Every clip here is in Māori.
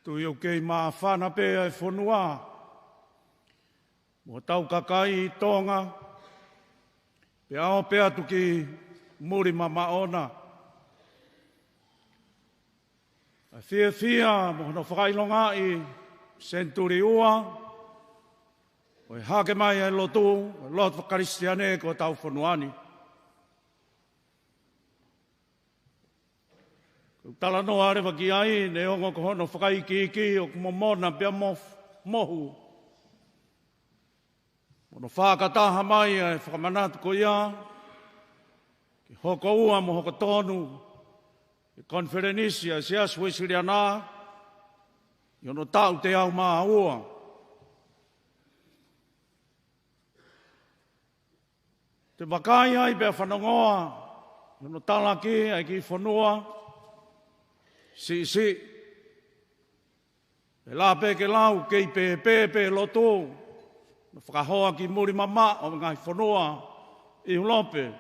Tu iau kei maa whana pēa e whanua. Mo tau kakai tonga. Pe ao pēa tu ki muri mamaona. A fia mo no whakailonga i Centuri ua. O e hake mai e lotu, lot whakaristiane ko tau whanuani. Tala no are waki ai, ne ongo ko hono whakaiki o kumomona pia mohu. Mono whakataha mai e whakamanatu ko ia. Ki hoko ua mo hoko tonu. Ki konferenisia si asu esiriana. Iono tau te au maa ua. Te wakai ai pia whanongoa. Iono talaki ai ki whanua. Si. E la peke lau, kei pe loto. Na whakahoa ki muri mama o ngai whanua i hulope.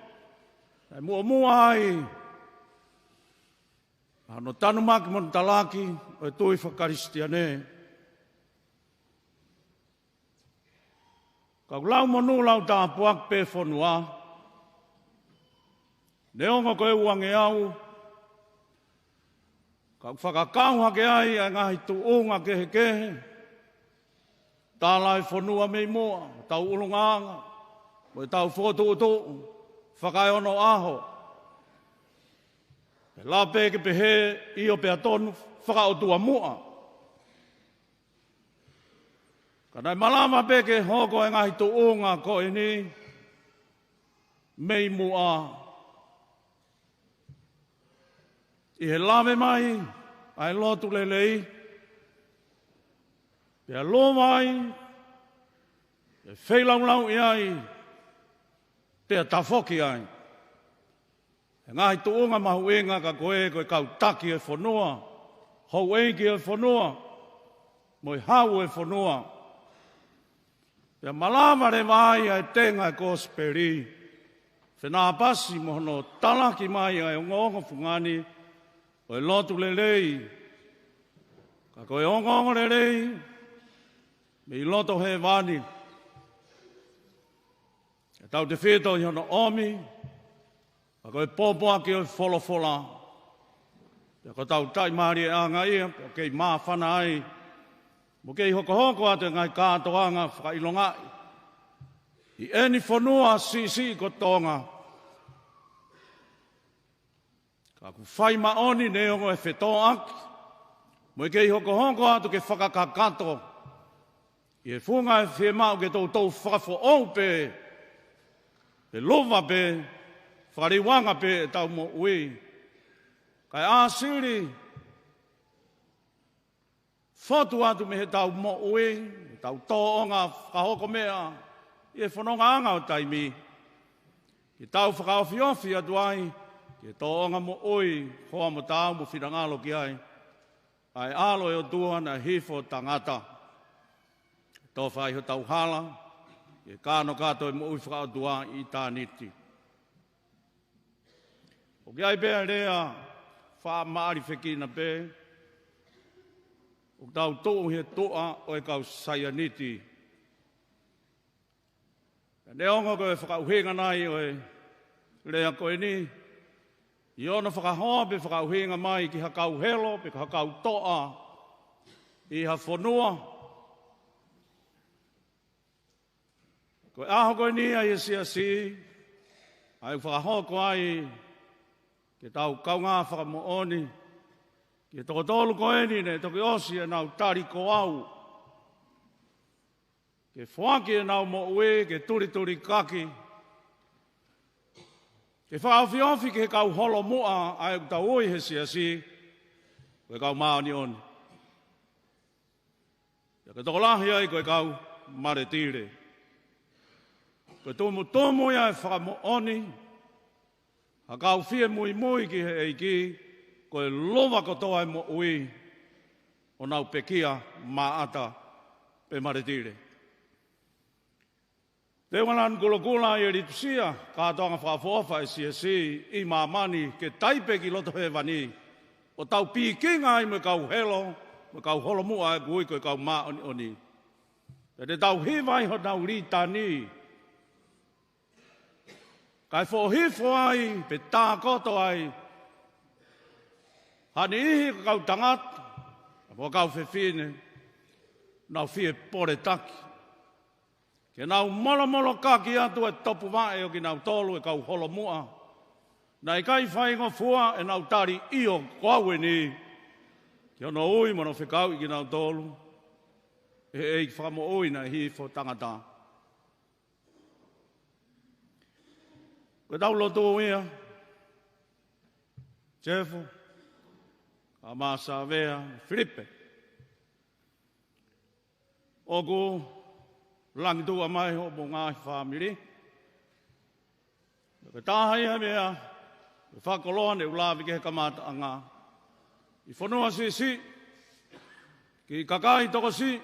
E mua ai. Ano tanu maki mon talaki o e tui whakaristiane. Kau lau monu lau tā puak pe whanua. Neonga koe uange au. Kau whakakau hake ai a ngahi tu unga kehe. Tālai whanua mei moa, tau ulunganga, mo tau whotu, whakai ono aho. E la peke pehe i o pea tonu, whakaotua mua. Kanai malama peke hoko e ngahi tu unga ko e ni, mei mua. I he lawe mai, ai lotu lelei, pea lo mai, e wheilau i ai, pea tafoki ai. E ngahi tu unga mahu inga ka koe kau taki e whanua, hau eiki e whanua, moi hau e whanua. Pea malama re mai ai tenga e kosperi, whenā pasi mohono talaki mai ai o ngongo fungani, o e lotu lelei, ka koe ongongo lelei, me i loto he wani. E tau te wheto i hono omi, ka koe pōpua ki o wholofola. Pea ko tau tai maari e anga ia, pea kei maa whana ai, mo kei hoko ate ngai kātoanga whakailongai. I eni whanua si ko tonga. Ka ku whai maoni neongo e whetoa aki. Mo i kei hoko atu ke whakakakato. I e whunga e whemau ke tau whakafo au pe. Pe lova pe. Whakariwanga pe e tau mo ui. Kai āsiri. Whotu atu me he tau mo ui. Tau tōonga whakahoko mea. I e whanonga anga o taimi. Ki tau whakaofi atu ai. Ke tōonga mo oi, hoa mo tāu mo whirangalo ki ai. Ai alo e o tua na hifo tangata. Tō whai ho tau hala, ke kāno kātoi mo ui whakao tua i tā niti. O ki ai pēr rea, wha maari whekina pē. O tau tōu he toa o e kau saia niti. Ne ongo koe whakao henga nai o e rea koe ni. I ona whakahoa pe whakauhinga mai ki hakau helo, pe hakau toa, i ha whanua. Koe aho koe ni ai e si, ai whakahoa ko ai, ke tau kaunga whakamooni, ke toko tolu koe ni ne toki osi e nau tari ko au. Ke whaki e nau mo ue, ke turi kaki, ke whaawhiofi ke kau holo mua ai u tau oi he si, koe kau maoni oni. Ia ke toko lahi ai koe kau mare tire. Koe tōmu ia e whakamo oni, ha kau whie mui ki he eiki, koe lova kotoa e mo ui, o nau pekia maata pe mare tire. Te wanan kula i ritusia, kātoanga whaafofa e si i mamani ke taipe ki loto he wani. O tau pīkinga i me kau helo, ko kau holo mua e kui ko kau maa oni oni. Te tau hiwai ho tau rita ni. Kai fo hifo ai, pe tā koto ai. Hani ihi ko kau tangat, po kau whewhine, nau whie pore taki. Ke nau molo kaki atu e topu mae o ki nau tolu e kau holo mua. Nai kai whai ngā fua e nau tari io koaue ni. Ki ono ui mono whekau i ki nau tolu. E eik whamo ui na hi fo tangata. Koe tau loto ia. Jefo. Amasa Vea, Filipe. Ogo langitua mai ho mo ngā whamiri. Ka tāhai ha mea, e whakoloa ne ulawi ke kamata a ngā. I whanua si, ki kakai toko si,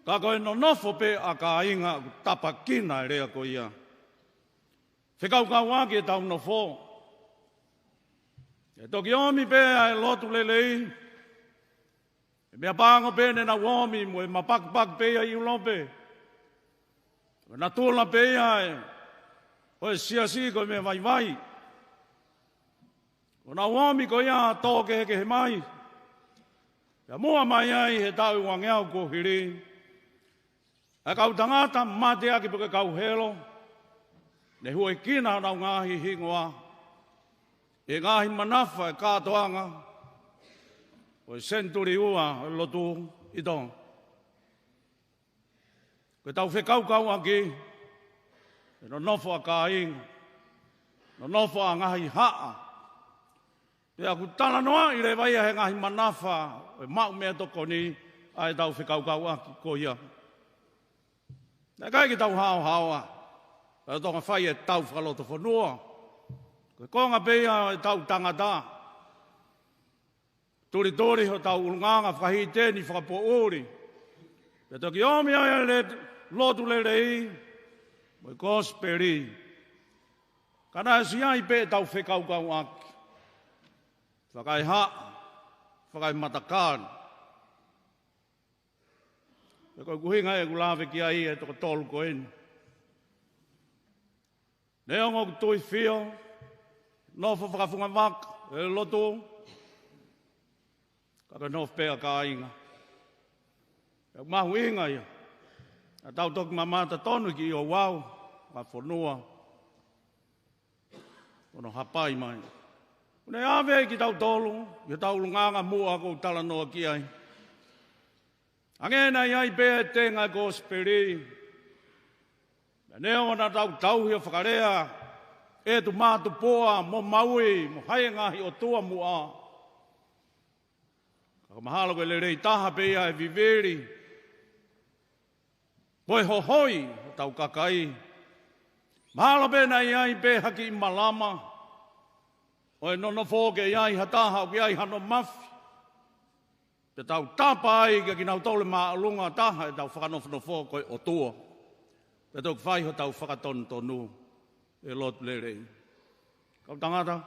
ka koe no nofo pe a ka inga tapa kina e rea ko ia. Whekau ka wāki e tau nofo. E toki omi pe a e lotu lelei, e mea pāngo pe ne na womi mo e mapak pe a i ulope. E na tūla pe a e, o e siasi ko me vai. O na womi ko ia tōke heke he mai. E mua mai ai he tau wangeau ko hiri. E kau tangata mate aki puke kau helo. Ne hua kina nau ngahi hingoa. E ngahi manafa e kātoanga. O e senturi ua e lotu i tōng. Koe tau whekau aki. E no nofo a ka inga. No nofo a ngahi haa. Te aku tala noa i re vai he ngahi manafa. O e mau mea toko ni. Ai tau whekau aki ko ia. Ne kai ki tau hao. E tonga whai e tau whakaloto whanua. Koe konga pēia e tau tangata. Tori ho tau ulunganga whahi tēni whakapo ori. E toki omi ai le lotu le rei. Moi gospeli. Kana si ai pe tau whekau aki. Whakai whakai matakan. E koe kuhinga e kulawe ki ai e toko tolu ko eni. Neongo ku tui whio. Nofo whakafunga waka, e loto. Kaka nof pēa ka inga. E mahu inga ia. A tau toki mamata tonu ki i o wau. Ka whanua. Ono hapai mai. Une awe ki tau tolu. I tau lunganga mua ko tala noa ki ai. Angena iai pēa te ngā gospeli. Neo na tau hia whakarea. E tu mātu poa, mo maui, mo hae ngahi o tua mua. Ka mahalo koe le rei taha pēia e viveri. Koe hohoi, o tau kakai. Mahalo pēna iai pē haki i malama. O e nono fōke iai hataha o ki ai hano mafi. Te tau tapa ai ka ki nau tole maa alunga taha e tau whakanofo koe o tua. Te tau whai ho tau whakatonu tonu. E lot le rei. Kau tangata.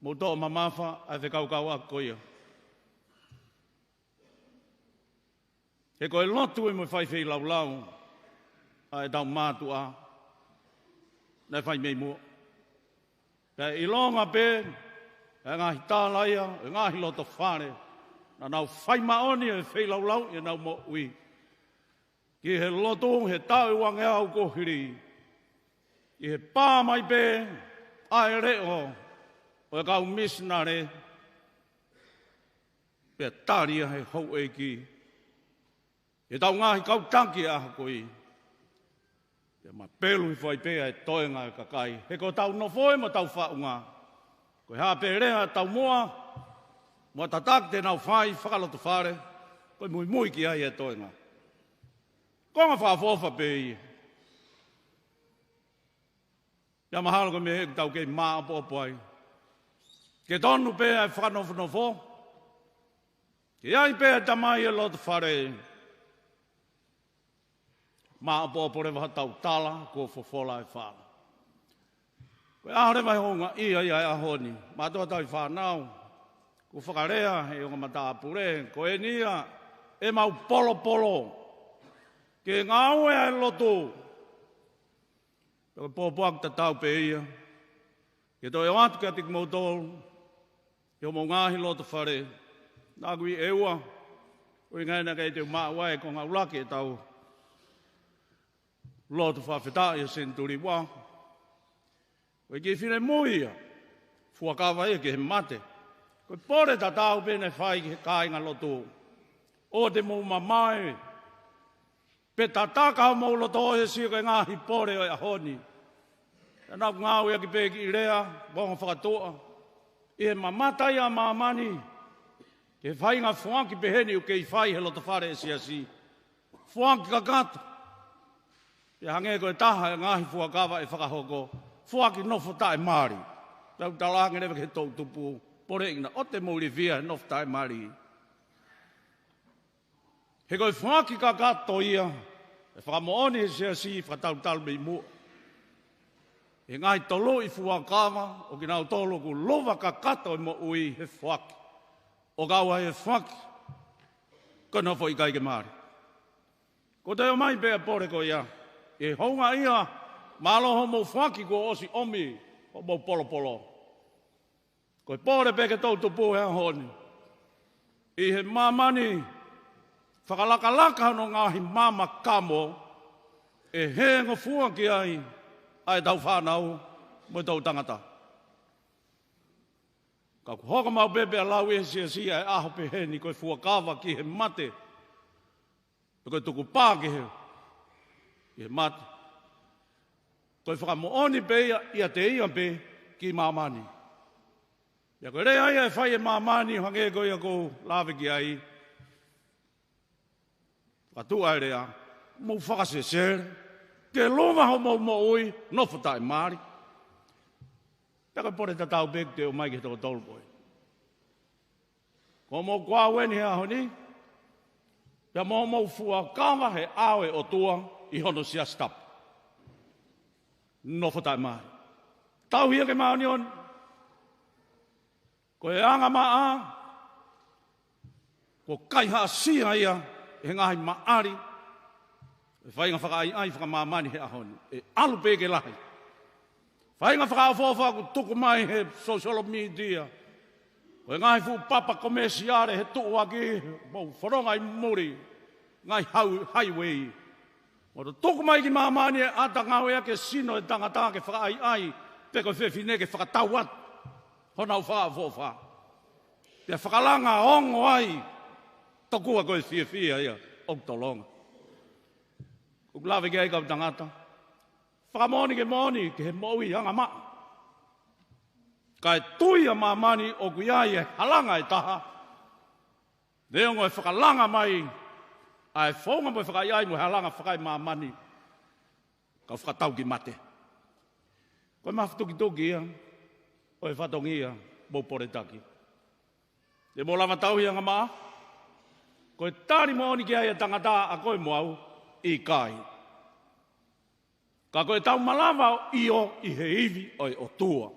Mo tō mamafa ai whekau a koia. He koe lotu e mo whai whei lau. Ai tau mātua. Nei whai mei mua. Pea i longa pē. E ngahi tālaia. E ngahi loto whare. Na nau whai maoni e whei lau. E nau mo ui. Ki he lotu he tau wange au kohiri. I he pā mai pē, ai reo, o e kau misnare, pē tāria he hou e ki. E tau ngahi kau tanki aha koi. E ma pēlu i whai pē e toenga e kakai. He ko tau no foi mo tau whaunga. Ko hā pē rea tau moa, mo tatak te nau whai whakaloto whare, ko mui ki ai e toenga. Konga whaafofa pē i. Ia mahalo ko me tau kei maa popo ai. Ke tonu pe ai whanofo. Ke ai pe tamai e loto whare. Maa popo rewa tau tala ko fofola e whara. Koe ahore mai honga ia ai ahoni. Mātua tau whanau. Ku whakarea he o ngā pure, ko e nia e mau polo polo. Ke ngā ue ai loto. Ko pōpuak ta tau pe ia. Ke toi o atu kia tik mautolu. Ke o mo ngāhi loto whare. Nā kui e ua. Ui ngai na kei te maa wae ko ngā ulake e tau. Loto whawheta ia senturi wā. Ui ki whine mui ia. Fuakawa ia ke he mate. Ko pore ta tau pene whai ke kai ngā loto. O te mou mamai. Pe ta taka mou loto e si ke ngāhi pore o ahoni. E nā ngāu ia ki pēki i rea. Bonga whakatoa. I he mamata ia mamani. Ke whai ngā fuanki peheni u kei whai he loto whare e si asi. Fuanki ka kata. Pe hange ko e taha e ngāhi fuakawa e whakahoko. Fuaki nofo tae maari. Tau talange newe ke tau tupu. Pore ina o te mouri via e nofo tae maari. He koe fuaki ka kato ia. E whakamooni e si asi whakatau mei mua. E ngai tolo i fuakawa. O ki nau tolo ku lova ka kato i mo ui he fuaki. O kaua he fuaki. Ko nofo i kai ke maari. Ko te o mai pēa pore ko ia. E honga ia. Māloho mou fuaki ko osi omi. O mou polo polo. Ko e pore peke tau tupu hea honi. I he mamani. Whakalaka no ngāhi mama kamo. E hengo fuaki ai. Ai tau whanau. Mo tau tangata. Ka ku hoka mau bebe a lau e si ai aho pe heni. Ko e fuakawa ki he mate. Ko e tuku pā ki he mate. Ko e whakamooni pe ia te ia pe ki mamani. Ia koe rea ia e whai e mamani hange ko ia ko lawe ki ai. Whakatu ai rea. Mou whakase ser. Ke loma ho mo ui. Nofo tae maari. Peka pore ta tau pek te o mai ki toko tolu poi. Ko mo kua weni hea honi. Pea mo fua kawa he awe o tua i hono sia stap. Nofo tae maari. Tau hia ke maoni on. Ko e anga maa. Ko kaiha sia ia. He ngahi maari. E whainga whakai ai whakamamani he ahoni. E alu peke lahi. Whainga whakaofofa ku tuku mai he social media. Ko e ngahi fu papa komesiare he tuku aki. Mau wharonga i muri. Ngai highway. Mo to tuku mai ki mamani e ata ngau ea ke sino e tangata ke whakai ai. Peko whewhine ke whakatauat. Honau whakaofofa. Pea whakalanga ongo ai. Tokua koe fia ia, oktolonga. Kuklawe ke aika tangata. Whakamoni ke moni, ke he moui hanga maa. Ka e tui a mamani o kuiai e halanga e taha. Neongo e whakalanga mai, a e whaunga mo e whakaiai mo halanga whakai mamani. Ka whakatau ki mate. Koe mawhatuki ia, o e whatongi ia, mo poretaki. E mo lama tau hia nga maa. Ko e tāri mooni ki aia tangata a koe moau i kai. Ka koe tau malawa i o i he iwi o i o tua.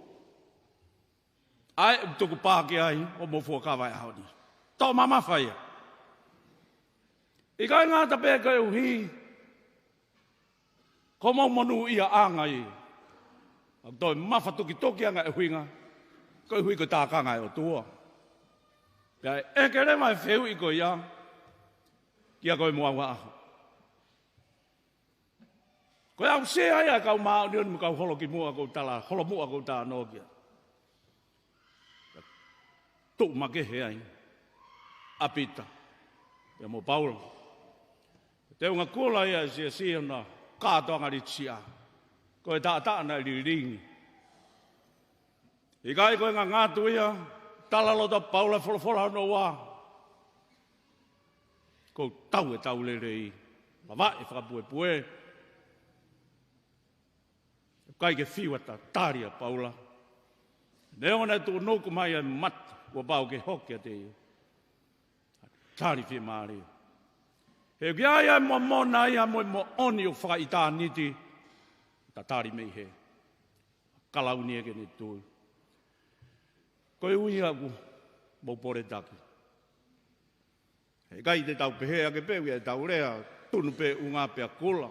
Ai tuku pāke ai o mo fuakawai haoni. Tau mama whaia. I kai ngāta pēr koe uhi. Ko mau monu ia anga i. Toi mawhatuki toki anga e huinga. Koe hui ko tākanga e o tua. Pea e kere mai wheu i koe ia. Kia koe mua wa aho. Koe au se ai a kau maa nion mu kau holo ki mua kou tala, holo mua kou tā no kia. Tuk make he ai. Apita. Pea mo Paulo. Te unga kula ia sia sia na kātoanga ritsia. Koe tā na liringi. I kai koe ngā ngātu ia, talalota Paula wholofola no wā. Ko tau e tau le rei. Mawa e whakapue. Kai ke whiwata, tāria Paula. Neona tō noku mai a mat, ua pau ke hoki a te iu. Tāri whi maari. He ki aia mo mona ia mo oni o whakaita niti. Ta tāri mei he. Kalauni eke ni tui. Koe ui aku, mo pore taki. E kai te tau pehea ke peu e tau rea tunu pe unga pe kula.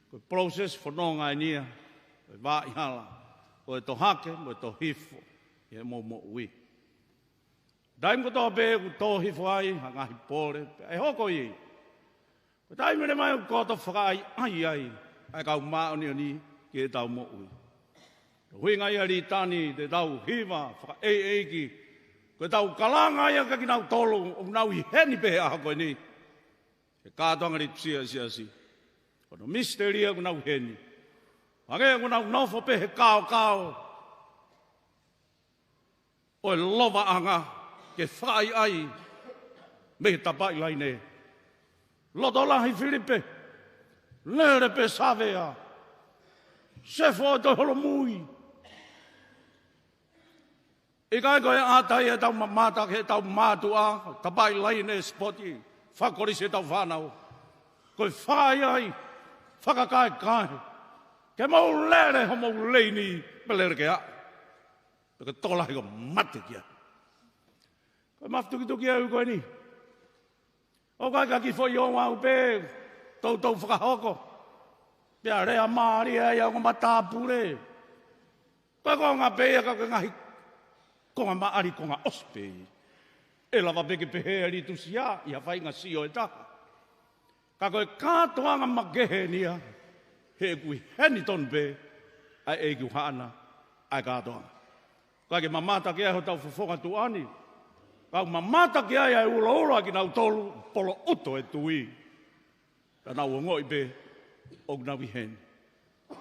Ko process whanonga e nia, e wā ihala, o e to hake, mo e to hifo, e mo ui. Daim ko tō pe ku tō hifo ai, hangahi pore, e hoko i. Ko daim ere mai o koto whakai ai, ai kau maoni o ni, ki e tau mo ui. Hui ngai ari tani te tau hiva, whaka eiki, ko tau kalanga ia ka ki nau tolu, o nau i heni pe aha koe ni. E kātoanga ri tsia si. Kono misteria ko nau heni. Hange ko nau nofo pe he kao. O e lova anga, ke whai ai, me he tapai lai ne. Loto lahi Filipe, lere pe savea, sefo to holo mui. I kai koe ātai e tau mamata ke tau mātua, tapai lai ne spoti, whakori se tau whanau. Koe whai ai, whakakai. Ke mau lere ho mau leini, me lere ke a. Ke tolahi ko mate kia. Koe maftuki au koe ni. O kai ka ki fo yo au pe, tau whakahoko. Pea rea maari ai au matapure. Koe ko ngā pe ka ngahi ko ngā maari ko ngā ospe. E lava peke pehe ali tu sia, ia whai ngā sio e taka. Ka koe kātoanga makehe nia, he kui heni ton pe, ai e ki uhana, ai kātoanga. Ka ke mamata ke ai ho tau whafonga tu ani. Ka mamata ke ai ai ula ki nau tolu, polo uto e tui. Ka nau ngoi pe, o nau i heni.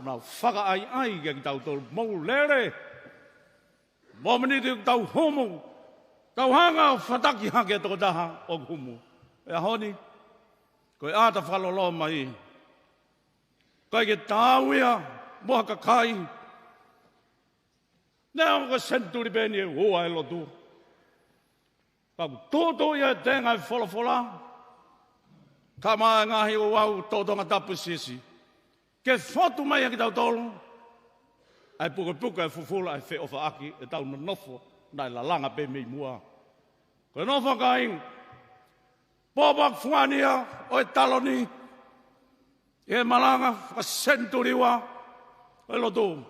Nau whaka ai ki tau tolu, mou lere. Momeni te tau homo, tau hanga whataki hake toko taha o humu. E honi, koe āta whalolo mai. Koe ke tāwea, moha ka kai. Nea mo ka senturi pēni e hoa e lotu. Kau tōtō ia e tēngai wholofola. Ka maa ngahi o wau tōtonga tapu sisi. Ke whotu mai aki tau tolu. Ai puka e fufula ai wheofa aki e tau nofo nai la langa pe mei mua. Koe nofo kaing, pōpak fuania o e taloni, e malanga whaka senturiwa, e lotu.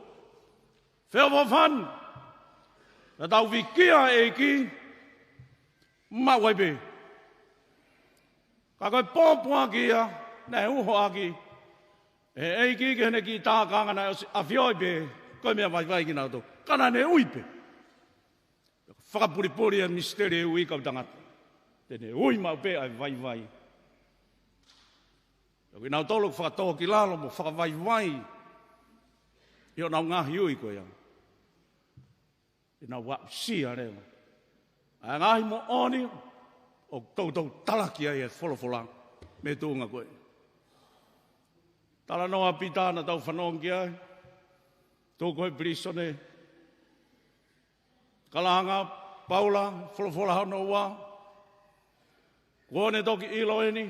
Wheofa fan, na tau wikia e ki, mawaipe. Ka koe pōpua kia, na e uho aki, e eiki ke hene ki tākanga na a whioi pe, koe mea vai ki nau tō. Kana ne uipe. Whakapuripuri e misteri e ui kau tangata. Tene ui mau pe ai vai. Koe nau tōlok whakatoa ki lalo mo whakavai. Io nau ngahi ui koe ia. I nau wap sia reo. A ngahi mo oni o tau talaki ai e wholofolang. Me tūnga koe. Tala noa pitana tau whanongi ai. Tō koe brisone, kalanga, paula, wholofola hano ua. Kone toki ilo eni,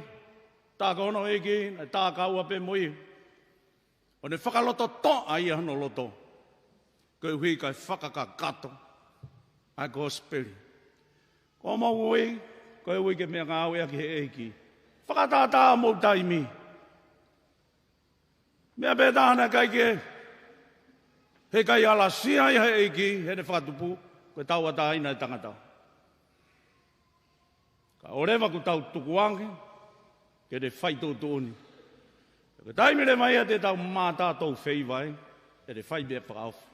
tāka hono eki, tāka ua pe mui. O ne whakaloto to ai hano loto. Koe hui kai whakaka kato, ai ko speri. Ko mau ui, koe hui ke mea ngāwe aki he eki. Whakatātā mou taimi. Mea pētāna kai ke, he kai ala sia ia he eiki, he ne whakatupu, koe tau ata aina e tangata. Ka orewa ku tau tukuangi, ke ne whai tō tōni. Ka taimire mai a te tau mātā tau wheiwai, e ne whai bea whakaufu.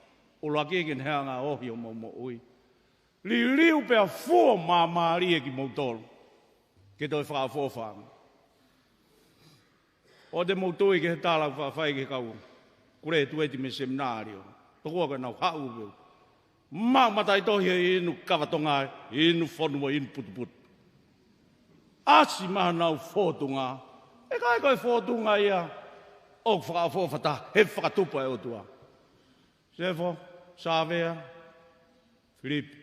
O la keken hea ngā ohi o mo ui. Liu pea fua māmāri e ki mautoro, ke toi whakaufu o whanga. O te mautoi ke he tālau whawhai ke kau, kure tueti me seminārio. Toko ka nau hau weu. Mau matai tohi e inu kawatonga, inu whanua, inu putuputu. Asi maha nau whotunga. E kai koe whotunga ia. O whakawhowhata, he whakatupa e otua. Sefo, Savea, Filipe.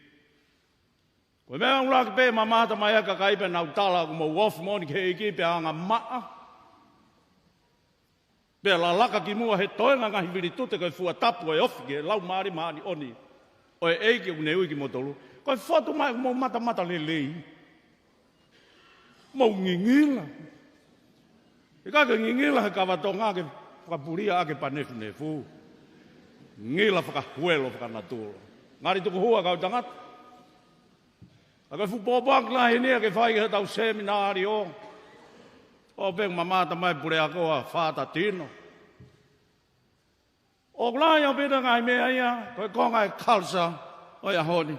Koe mea ulaki pē mamata mai aka kaipe nau tala ku mo wofu moni ke eki pe anga maa. Pea la laka ki mua he toenga ngahi viri tute koe fua tapu e ofi ke lau maari oni. O e eiki u ne ui ki motolu. Koe whatu mai mo mata lelei. Mo ngingila. I ka ngingila he kawatonga ke whakapuria ake panefu. Ngila whakahuelo whakanatulo. Ngari tuku hua kau tangata. Aka whupopak la he nea ke whai he tau seminari o. O peng mamata mai pure akoa whata tino. O glai au pita ngai mea ia, koe konga e kalsa o ia honi.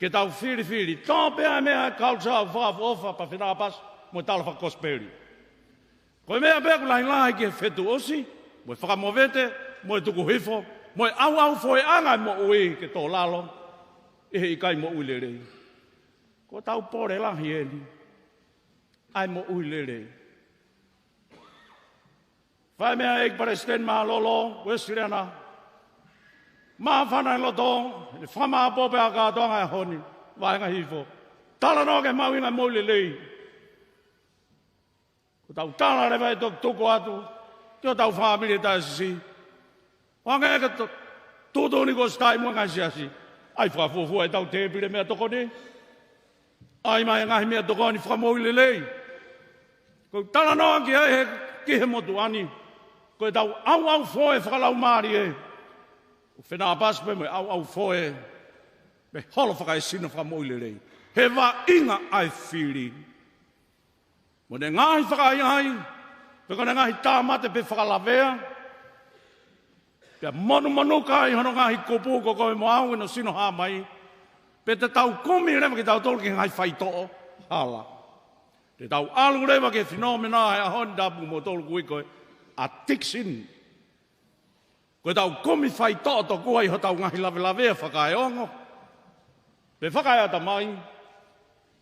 Ke tau whiri, tō pēa mea e kalsa au whaafofa pa whinapas, mo tala whakosperi. Koe mea pēa kulai lai ke whetu osi, mo e whakamovete, mo e tuku hifo, mo e au foe angai mo ui ke tō lalo, e he ikai mo ui lerei. Ko tau pore lahi eni, ai mo ui lerei. Whai mea ek paresten maa lolo, wesiriana. Maa whanai loto, ni whamaa pope a kātoanga e honi, waenga hifo. Tala no ke mawinga moile lei. Ko tau tala rewa e tuko atu, tio tau whamiri tae sisi. Wanga eka tuto ni ko stai mua ngai siasi. Ai whafufua e tau tepire mea toko ni. Ai mai ngahi mea toko ni whamoile lei. Ko tala no ki he motu ani. Koe tau au foe whakalau maari e. O whenā paspe me au foe. Me holo whakai sina whamoile rei. He wa inga ai whiri. Mo ne ngahi whakai ai. Peko ne ngahi tāmate pe whakalavea. Pea monu kai hono ngahi kopu ko koe mo au ino sino hā mai. Pe te tau komi rewa ki tau tolu ki ngai whaitoo. Hala. Te tau alu rewa ke whenomena e a honi tapu mo tolu kui koe. Addiction. Koe tau komi whai toto kua iho tau ngahi lawe whakae ongo. Pe whakae ata mai.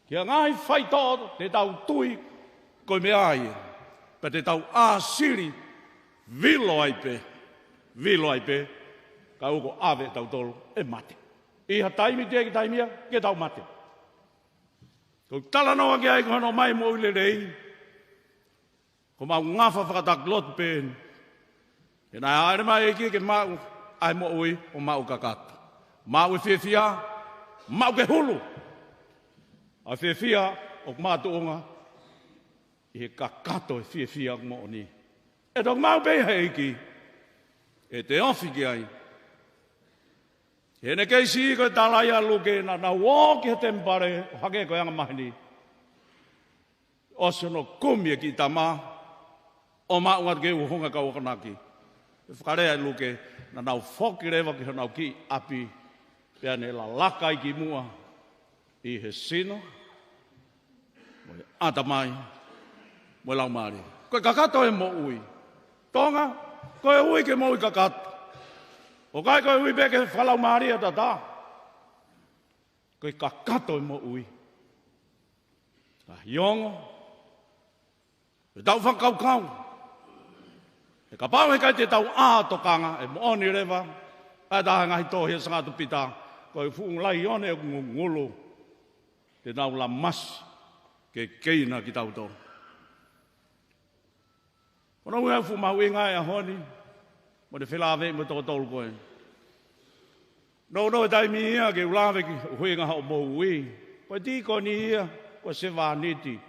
Kia ngahi whai toto te tau tui koe me ai. Pe te tau āsiri vilo ai pe. Ka uko ave tau tolu e mate. Iha taimi te ki taimia ke tau mate. Ko tala noa ki ai kono mai mo ule rei. Ko mau ngafa whakatak lotu pēn. E nai aere mai eki ke mau ai mo ui o mau kakata. Mau e whiawhia, mau ke hulu. A whiawhia o mātuonga i he kakato e whiawhia mo o ni. E tok mau pēha eki. E te ofi ki ai. E ne keisi i koe talai a luke na woki he tempare o hake koe anga mahini. Oso no kumia ki ta maa. O maungat ke uhunga ka wakanaki. Whakarea luke na nau whoki rewa ki hanau ki api. Pea ne la lakai ki mua i he sino. Mo e ata mai. Mo e lau maari. Koe kakato e mo ui. Tonga, koe ui ke mo ui kakato. O kai koe ui peke whalau maari e tata. Koe kakato e mo ui. Ka hiongo. E tau whakaukau. E ka pau he kai te tau ātokanga, e mooni rewa, ai taha ngahi tohi e sangatu pita, koe fuung lai one e ngulu, te tau la mas, ke keina ki tau tō. Kono ui au fu mau ingai a honi, mo te whilawe mo tō tōlu koe. No e taimi ia ke ulawe ki hui ngaha o mou ui, koe ti ko ni ia, koe se wāniti.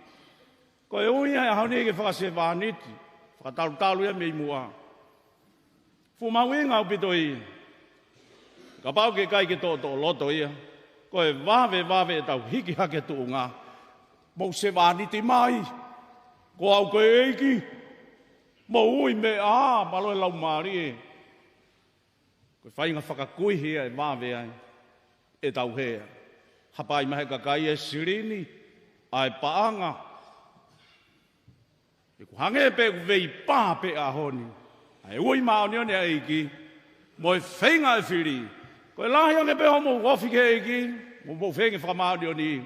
Koe ui a honi ke whaka se wāniti, Whakatalu ia mei mua. Fu mau inga upito i. Ka pau ke kai ke tō loto ia. Koe wawe tau hiki hake tuunga. Mau se wāniti mai. Ko au koe eiki. Mau ui me malo e lau maari e. Koe whainga whakakuihi e wawe ai. E tau hea. Hapai mahe kakai e sirini. Ai paanga. E ku hange pe ku vei pā pe a honi. Ai ui mao ni one eiki. Mo e whainga e whiri. Koe lahi ane pe homo wofi ke eiki. Mo whengi whakamao ni oni.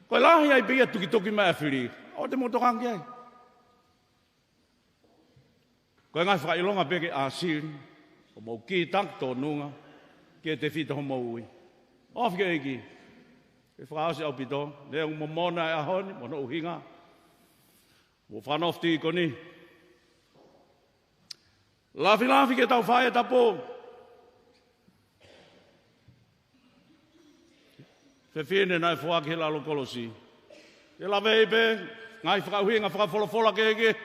Koe lahi ai pia tuki mai e whiri. O te motokangi ai. Koe ngai whakailonga pe ke a siri. O mo ki tank tō nunga. Ke te whita homo ui. Wofi ke eiki. E whakaose au pito. Lea mo mona e a honi. Mo no uhinga. Mo whanofti i koni. Lafi ke tau whae tapo. Fefine nai fuaki he lalo kolosi. E la veipe, ngai whakauhinga whakawholofola keke.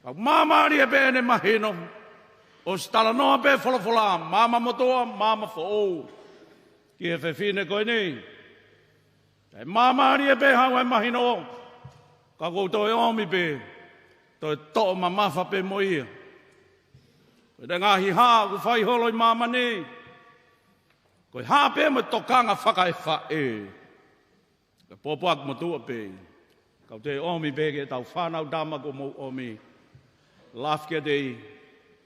Kau mamari e pēne mahino. O stala noa pē wholofola, mama motoa, mama who'ou. Ki he fefine koe ni. E mamari e pē hau e mahino. Ka koutou e omi pē. Toi to'o mamafa pē mo ia. Koe te ngahi haa ku whai holo i mama ni. Koe haa pē mo tokanga whaka e whae. Ka popoak mo tua pē. Kau te omi pē ke tau whanau dama ko mo omi. Laf ke te i.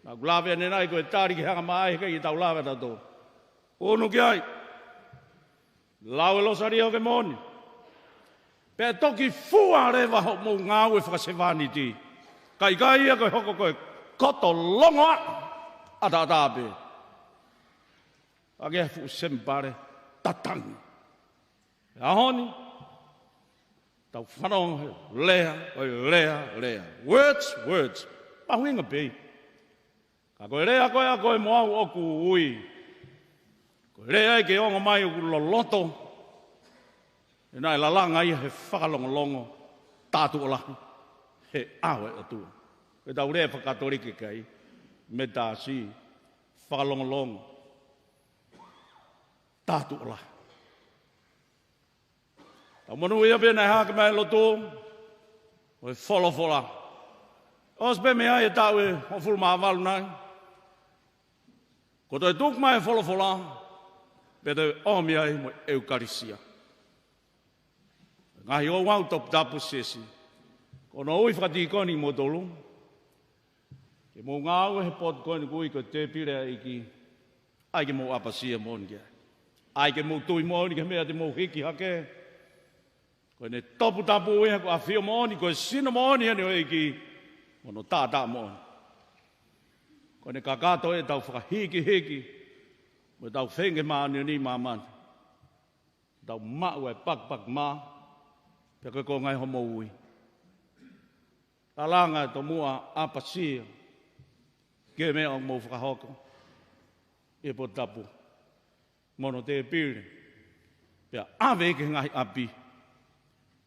Nā kulawe ane nai koe tāri ki hanga mai ke i tau lawe tato. Onu ki ai. Lau e losari o ke moni. Pē toki fua rewa ho mo ngāu e whakasewani ti. Kai ia koe hoko koe koto longoa. Ata pē. Ake fu sempare tatangi. Ahoni. Tau whanong lea. Words. Pahuinga pē. Ka koe rea koe a koe moau oku ui. Koe rea ke ongo mai o loloto. E nai lalanga ia he whakalongolongo. Tātu o lahi. He awe o tua. Koe tau rea whakatorike kai. Me tā si. Whakalongolongo. Tātu o lahi. Tau monu ia pēnei hake mai loto. Koe wholofola. Os pe mea e tau e o fulmaa walu nai. Ko toi tuk mai wholofola. Pe toi omi ai mo eukarisia. Ngahi o wau top tapu sesi. Ko no ui whakatikoni mo tolu. Ke mo ngāu he pot koni kui ko te pire iki. Aike mo apasia moni kia. Aike mo tui moni ke mea te mo hiki hake. Ko ne topu tapu iha ko awhio moni. Ko sino moni ane o iki. Mono tātā moni. Ko ne kakato e tau whakahiki. Mo tau whenge maani ni mamani. Tau mau e pak maa. Pea koe ngai homo ui. Talanga e to mua apasia. Ke mea o mou whakahoko. E po tapu. Mono te pire. Pea awe ke ngai api.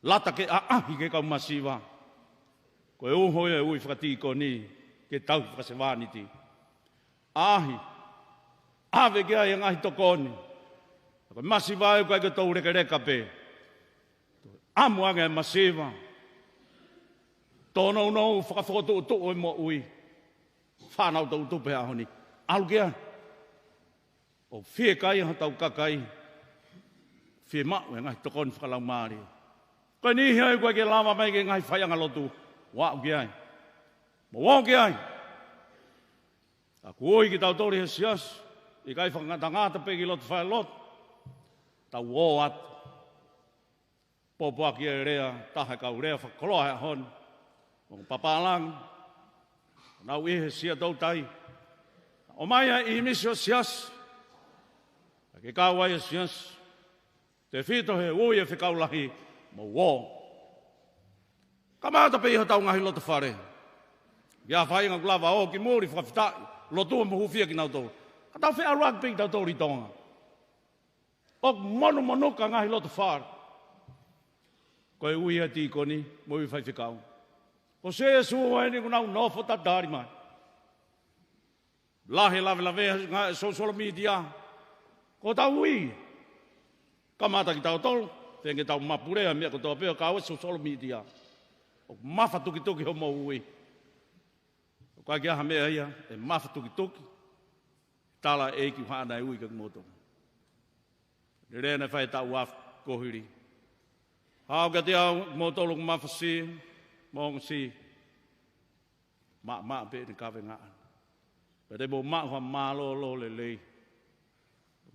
Lata ke ahi ke kau masiwa. Koe uho e ui whakatiko ni. Ke tau whakasewani ti. Ahi. Awe ke ai ngahi tokoni. Koe masiwa e koe ke tau reka pe. Amu anga e masiwa. Tono no whakawhoto o e mo ui. Whanau tau tupe ahoni. Alu kia. O whie kai ha tau kakai. Whie mau e ngahi tokoni whakalau maari. Koe ni hea e koe ke lama mai ke ngahi whaianga lotu. Wau ki ai. Mo wau ki ai. A kuoi ki tau tori he sias. I kai whakangata peki lotu whai lotu. Tau o atu. Popoaki e rea, taha kau rea whakoloa hea hon. Mo papalang. Nau ihe sia tau tai. O mai i misio sias. Ke kau ai sias. Te whito he ui e whikau lahi. Mo wō. Kamata pe iho tau ngahi loto whare. Ia whainga kulawa o ki mōri whakawhitai. Lotua mo hufia ki nau tau. Ka tau whea rugby tau tau ritonga. O mono ka ngahi loto whare. Koe ui e tīkoni, mo i whai whikau. Ko se e sua e ni kunau nofo ta dari mai. Lahe lawe ngā social media. Ko tau ui. Kamata ki tau tolu. Tenge tau mapurea mea ko tau peo kau e social media. O mafa tuki ho mo ui. O kai kia ha mea ia, e mafa tuki. Tala e ki whanai ui kak moto. Rene whai tau waf kohiri. Hau ka te au mo tolu ku mawhasi, mong si, mak pe ni kawe ngaan. Pete mo mak hua malolo le lei.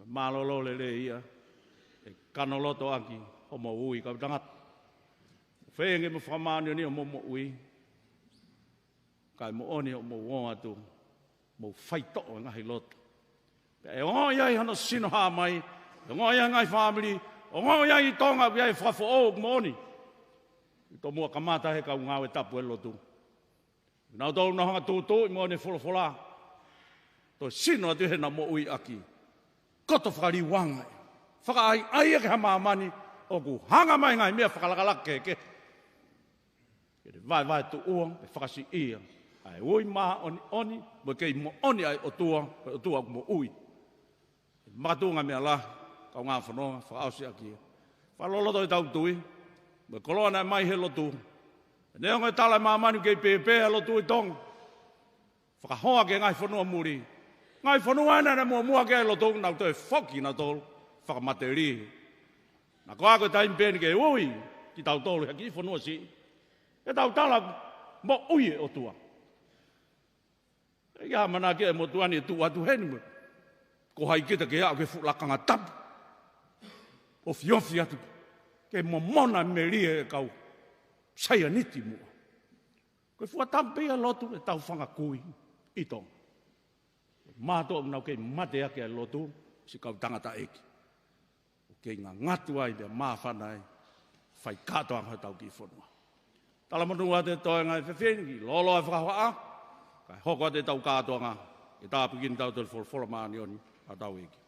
Malolo le lei ia. E kanoloto aki, ho mo ui, kau tangat. Whenge mo whamani ni o mo ui. Kai mo oni o mo wonga tu. Mo whaito o ngahi loto. E o iai hana sino haa mai. E o iai ngai family. O ngau ia i tonga ia i whafo o moni. I tō mua kamata he kau ngāwe tapu e lotu. Nau tō una hanga tūtō i moni wholofola. Tō sino atu he na mo ui aki. Koto whakari wangai. whakaai ke ha mamani o ku hanga mai ngai mea whakalakalake ke. Kere vai tu uang, e whakasi ia. Ai oi maha oni, mo kei mo oni ai o tua mo ui. Makatunga mea la, kau ngā whanonga, whakaosi akia. Whaloloto i tau tui, mo koloana mai he lotu. Nea ngai tala mamani kei pepe lotu i tong. Whakahoa ke ngai whanua muri. Ngai whanua ana na mua ke lotu, nau toi whoki na tolu, whakamateri. Na koa koe taim pēni ke ui, ki tau tolu, haki whanua si. E tau tala mo ui e o tua. E kia mana ke mo tuani e tu atu heni mo. Ko hai kita ke au ke fulakanga tapu. O fiofi atu. Ke mo mona me rie e kau. Saia niti mua. Koe fua tampea lotu e tau whanga kui. Itong. Mātua unau kei mate ake a lotu. Si kau tangata eki. Kei ngā ngatu ai mea māwhanai. Whai katoa ngā tau ki whanua. Tala manua te toi ngai whewhengi. Lolo ai whakahoa. Kai hoko te tau katoa ngā. E tāpukin tau te wholomaani oni. A tau eki.